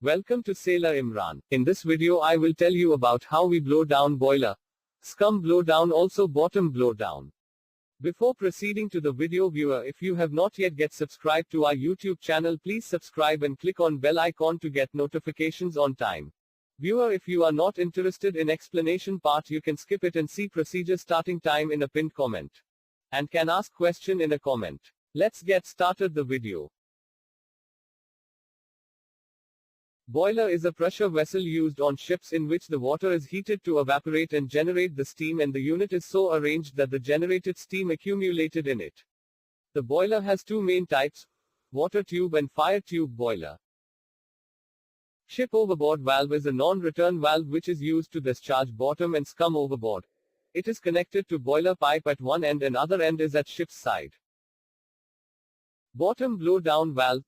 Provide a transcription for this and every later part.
Welcome to Sailor Imran. In this video I will tell you about how we blow down boiler. Scum blow down, also bottom blow down. Before proceeding to the video, viewer, if you have not yet get subscribed to our YouTube channel, please subscribe and click on bell icon to get notifications on time. Viewer, if you are not interested in explanation part, you can skip it and see procedure starting time in a pinned comment. And can ask question in a comment. Let's get started the video. Boiler is a pressure vessel used on ships in which the water is heated to evaporate and generate the steam, and the unit is so arranged that the generated steam accumulated in it. The boiler has two main types: water tube and fire tube boiler. Ship overboard valve is a non-return valve which is used to discharge bottom and scum overboard. It is connected to boiler pipe at one end and other end is at ship's side. Bottom blow down valve.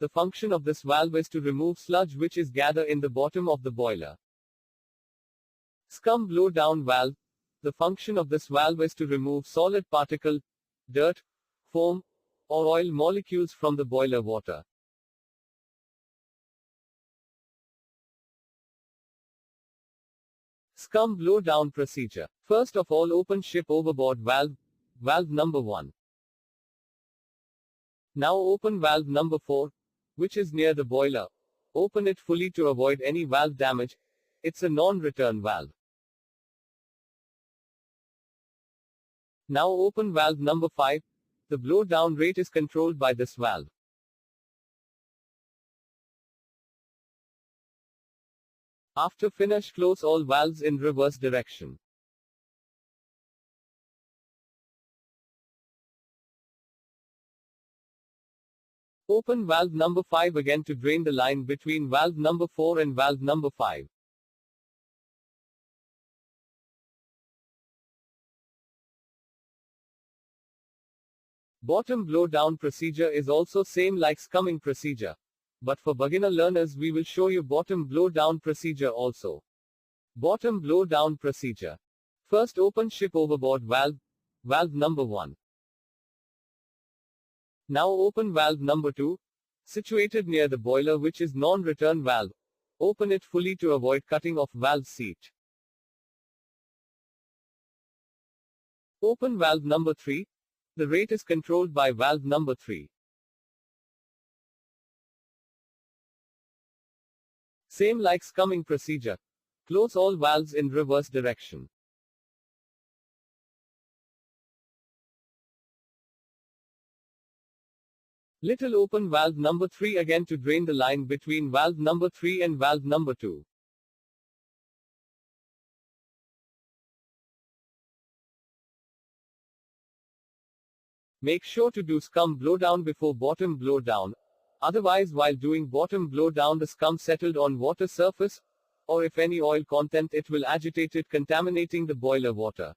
The function of this valve is to remove sludge which is gathered in the bottom of the boiler. Scum blow down valve. The function of this valve is to remove solid particle, dirt, foam, or oil molecules from the boiler water. Scum blow down procedure. First of all, open ship overboard valve, valve number 1. Now open valve number 4, which is near the boiler. Open it fully to avoid any valve damage. It's a non-return valve. Now open valve number 5. The blow down rate is controlled by this valve. After finish, close all valves in reverse direction. Open valve number 5 again to drain the line between valve number 4 and valve number 5. Bottom blow down procedure is also same like scumming procedure. But for beginner learners we will show you bottom blow down procedure also. Bottom blow down procedure. First, open ship overboard valve, valve number 1. Now open valve number 2, situated near the boiler, which is non-return valve. Open it fully to avoid cutting off valve seat. Open valve number 3. The rate is controlled by valve number 3. Same like scumming procedure. Close all valves in reverse direction. Little open valve number 3 again to drain the line between valve number 3 and valve number 2. Make sure to do scum blow down before bottom blow down. Otherwise, while doing bottom blow down, the scum settled on water surface, or if any oil content, it will agitate it, contaminating the boiler water.